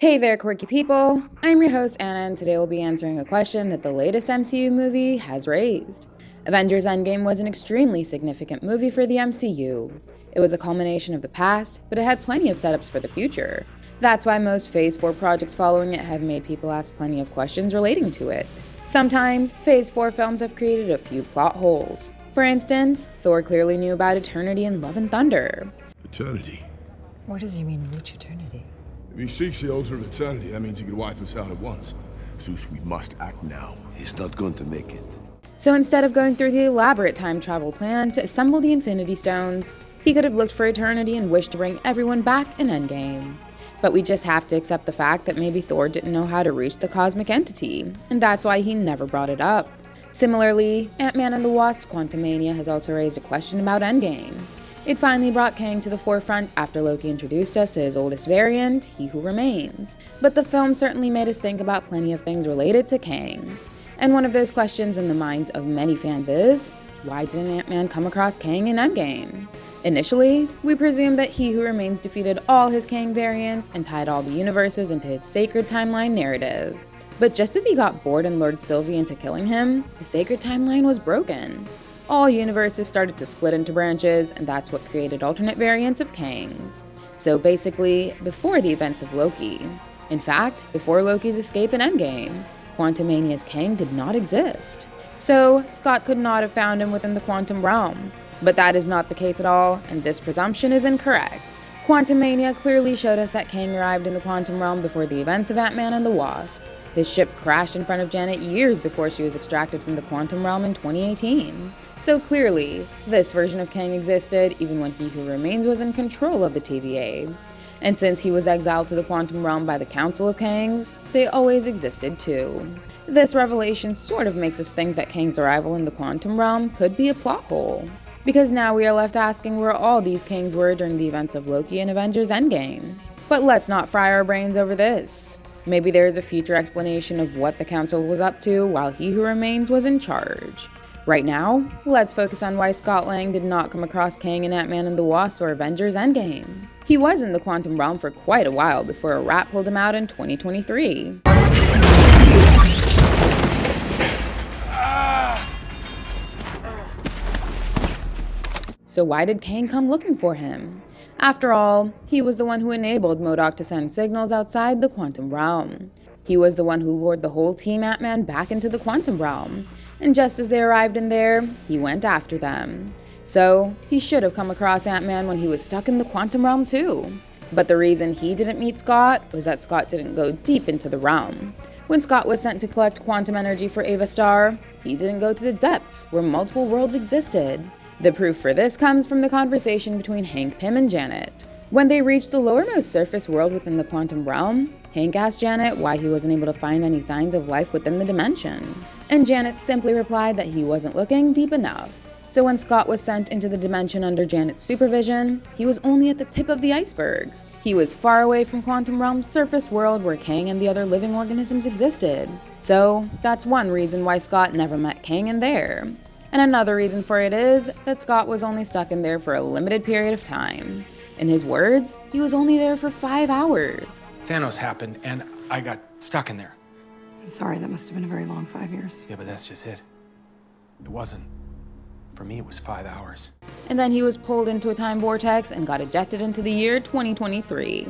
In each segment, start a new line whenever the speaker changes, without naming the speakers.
Hey there, quirky people! I'm your host, Anna, and today we'll be answering a question that the latest MCU movie has raised. Avengers Endgame was an extremely significant movie for the MCU. It was a culmination of the past, but it had plenty of setups for the future. That's why most Phase 4 projects following it have made people ask plenty of questions relating to it. Sometimes, Phase 4 films have created a few plot holes. For instance, Thor clearly knew about eternity in Love and Thunder.
Eternity?
What does he mean, reach eternity?
If he seeks the altar of eternity, that means he could wipe us out at once. Zeus, we must act now.
He's not going to make it.
So instead of going through the elaborate time travel plan to assemble the Infinity Stones, he could have looked for eternity and wished to bring everyone back in Endgame. But we just have to accept the fact that maybe Thor didn't know how to reach the cosmic entity, and that's why he never brought it up. Similarly, Ant-Man and the Wasp: Quantumania has also raised a question about Endgame. It finally brought Kang to the forefront after Loki introduced us to his oldest variant, He Who Remains. But the film certainly made us think about plenty of things related to Kang. And one of those questions in the minds of many fans is, why didn't Ant-Man come across Kang in Endgame? Initially, we presumed that He Who Remains defeated all his Kang variants and tied all the universes into his sacred timeline narrative. But just as he got bored and lured Sylvie into killing him, the sacred timeline was broken. All universes started to split into branches, and that's what created alternate variants of Kangs. So basically, before the events of Loki. In fact, before Loki's escape in Endgame, Quantumania's Kang did not exist. So Scott could not have found him within the quantum realm. But that is not the case at all, and this presumption is incorrect. Quantumania clearly showed us that Kang arrived in the quantum realm before the events of Ant-Man and the Wasp. His ship crashed in front of Janet years before she was extracted from the quantum realm in 2018. So clearly, this version of Kang existed even when He Who Remains was in control of the TVA. And since he was exiled to the quantum realm by the Council of Kangs, they always existed too. This revelation sort of makes us think that Kang's arrival in the quantum realm could be a plot hole. Because now we are left asking where all these Kangs were during the events of Loki and Avengers Endgame. But let's not fry our brains over this. Maybe there is a future explanation of what the Council was up to while He Who Remains was in charge. Right now, let's focus on why Scott Lang did not come across Kang in Ant-Man and the Wasp or Avengers Endgame. He was in the quantum realm for quite a while before a rat pulled him out in 2023. So why did Kang come looking for him? After all, he was the one who enabled MODOK to send signals outside the quantum realm. He was the one who lured the whole Team Ant-Man back into the quantum realm. And just as they arrived in there, he went after them. So, he should have come across Ant-Man when he was stuck in the quantum realm too. But the reason he didn't meet Scott was that Scott didn't go deep into the realm. When Scott was sent to collect quantum energy for Ava Star, he didn't go to the depths where multiple worlds existed. The proof for this comes from the conversation between Hank Pym and Janet. When they reached the lowermost surface world within the quantum realm, Hank asked Janet why he wasn't able to find any signs of life within the dimension. And Janet simply replied that he wasn't looking deep enough. So when Scott was sent into the dimension under Janet's supervision, he was only at the tip of the iceberg. He was far away from Quantum Realm's surface world where Kang and the other living organisms existed. So that's one reason why Scott never met Kang in there. And another reason for it is that Scott was only stuck in there for a limited period of time. In his words, he was only there for 5 hours.
Thanos happened, and I got stuck in there.
I'm sorry, that must have been a very long 5 years.
Yeah, but that's just it. It wasn't. For me, it was 5 hours.
And then he was pulled into a time vortex and got ejected into the year 2023.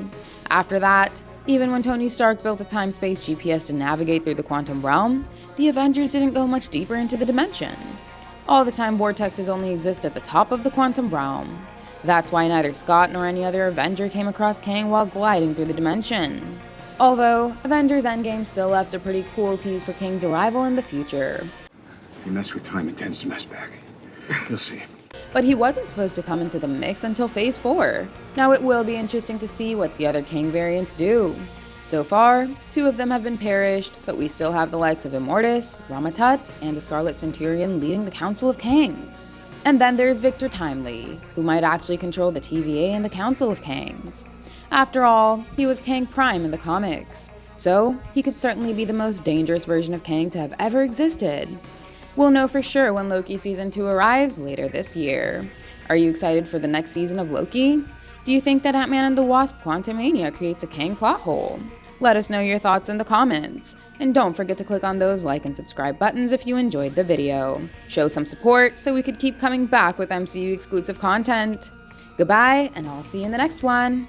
After that, even when Tony Stark built a time-space GPS to navigate through the quantum realm, the Avengers didn't go much deeper into the dimension. All the time vortexes only exist at the top of the quantum realm. That's why neither Scott nor any other Avenger came across Kang while gliding through the dimension. Although, Avengers Endgame still left a pretty cool tease for Kang's arrival in the future.
If you mess with time, it tends to mess back. You'll see.
But he wasn't supposed to come into the mix until Phase 4. Now it will be interesting to see what the other Kang variants do. So far, 2 of them have been perished, but we still have the likes of Immortus, Ramatut, and the Scarlet Centurion leading the Council of Kangs. And then there's Victor Timely, who might actually control the TVA and the Council of Kangs. After all, he was Kang Prime in the comics, so he could certainly be the most dangerous version of Kang to have ever existed. We'll know for sure when Loki Season 2 arrives later this year. Are you excited for the next season of Loki? Do you think that Ant-Man and the Wasp: Quantumania creates a Kang plot hole? Let us know your thoughts in the comments. And don't forget to click on those like and subscribe buttons if you enjoyed the video. Show some support so we could keep coming back with MCU exclusive content. Goodbye, and I'll see you in the next one.